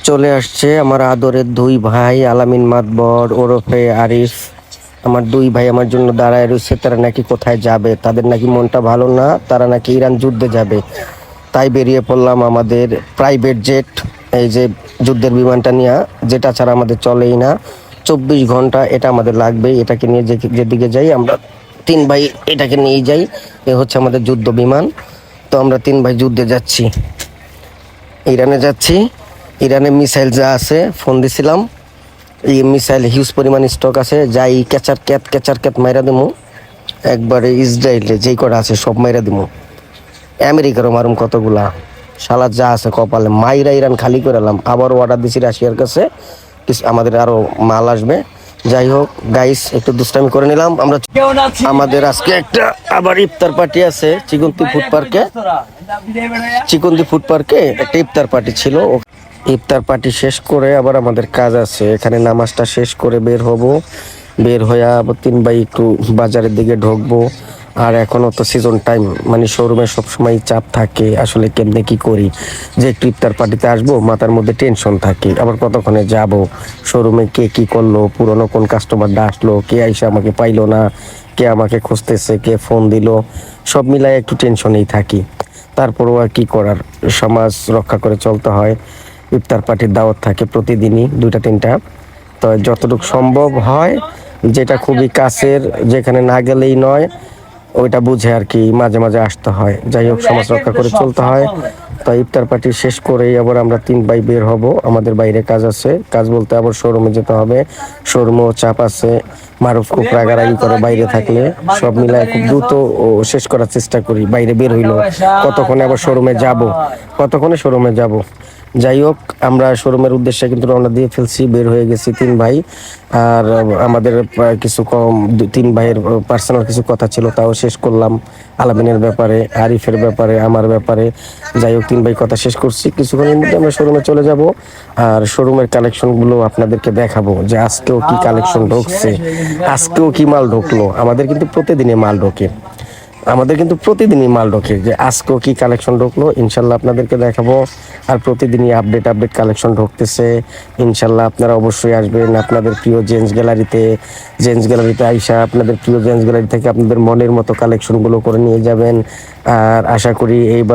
চলে আসছে আমার আদরের দুই ভাই আলামিন মাতবর ওরফে আরিফ। আমার দুই ভাই আমার জন্য দাঁড়ায় রয়েছে, তারা নাকি কোথায় যাবে, তাদের নাকি মনটা ভালো না, তারা নাকি ইরান যুদ্ধে যাবে। তাই বেরিয়ে পড়লাম আমাদের প্রাইভেট জেট, এই যে যুদ্ধের বিমানটা নিয়ে, যেটা ছাড়া আমাদের চলেই না। 24 ঘন্টা এটা আমাদের লাগবে, এটাকে নিয়ে যেদিকে যাই আমরা তিন ভাই, এটাকে নিয়ে যাই। এ হচ্ছে আমাদের যুদ্ধ বিমান। তো আমরা তিন ভাই যুদ্ধে যাচ্ছি, ইরানে যাচ্ছি। ইরানে মিসাইল যা আছে, ফোন দিছিলাম, এই মিসাইল হিউজ পরিমাণ স্টক আছে, যাই ক্যাচার ক্যাত মাইরা দিমু। একবারে ইসরায়েলে যেই কটা আছে সব মাইরা দিমু। আমেরিকারও মারুম কতগুলা, শালা যা আছে কপালে মাইরা ইরান খালি করে এলাম। আবারও অর্ডার দিছি রাশিয়ার কাছে, আমাদের আরো মাল আসবে। যাই হোক গাইস, একটু দুষ্টামি করে নিলাম আমরা। আমাদের আজকে একটা আবার ইফতার পার্টি আছে চিকুন্দি ফুড পার্কে একটা ইফতার পার্টি ছিল। ইফতার পার্টি শেষ করে আবার আমাদের কাজ আছে, এখানে নামাজটা শেষ করে বের হব। বের হয়ে আবার তিন ভাই একটু বাজারের দিকে ঢুকবো। আর এখনো তো সিজন টাইম, মানে শোরুমে সবসময় চাপ থাকে, আসলে কেমনে কি করি যে একটু ইফতার পার্টিতে আসবো, মাথার মধ্যে টেনশন থাকে। আবার কতক্ষণে যাব, শোরুমে কে কি করলো, পুরনো কোন কাস্টমারটা আসলো, কে আইসা আমাকে পাইলো না, কে আমাকে খুঁজতেছে, কে ফোন দিল, সব মিলাই একটু টেনশনেই থাকি। তারপরও আর কি করার, সমাজ রক্ষা করে চলতে হয়। ইফতার পার্টির দাওয়াত থাকে প্রতিদিনই দুইটা তিনটা। তো যতটুকু সম্ভব হয়, যেটা খুবই কাছের, যেখানে না গেলেই নয়, ওইটা বুঝে আর কি মাঝে মাঝে আসতে হয়। যাই হোক, সমাজ রক্ষা করে চলতে হয়। তো ইফতার পার্টি শেষ করেই আবার আমরা তিন ভাই বের হব, আমাদের বাইরে কাজ আছে। কাজ বলতে আবার শোরুমে যেতে হবে, শোরুমেও চাপ আছে। মারুফ খুব রাগারাগি করে বাইরে থাকলে, সব মিলায় খুব দ্রুত শেষ করার চেষ্টা করি। বাইরে বের হইলো কতক্ষণে আবার কতক্ষণে শোরুমে যাব। যাই হোক, আমরা শোরুমের উদ্দেশ্যে কিন্তু রওনা দিয়ে ফেলছি, বের হয়ে গেছি তিন ভাই। আর আমাদের কিছু তিন ভাইয়ের পার্সোনাল কিছু কথা ছিল, তাও শেষ করলাম। আলামিনের ব্যাপারে, আরিফের ব্যাপারে, আমার ব্যাপারে। যাই হোক, তিন ভাই কথা শেষ করছি, কিছুক্ষণের মধ্যে আমরা শোরুমে চলে যাব। আর শোরুমের কালেকশনগুলো আপনাদেরকে দেখাবো, যে আজকেও কি কালেকশন ঢুকছে, আজকেও কি মাল ঢুকলো। আমাদের কিন্তু প্রতিদিনই মাল ঢোকে, যে আজকেও কি কালেকশন ঢুকলো ইনশাল্লাহ আপনাদেরকে দেখাবো। আর প্রতিদিনই আপডেট কালেকশন ঢুকতেছে। ইনশাল্লাহ আপনারা অবশ্যই আসবেন আপনাদের প্রিয় জেন্টস গ্যালারিতে আইসা আপনাদের প্রিয় জেন্টস গ্যালারি থেকে আপনাদের মনের মতো কালেকশনগুলো করে নিয়ে যাবেন। আর আশা করি এইবার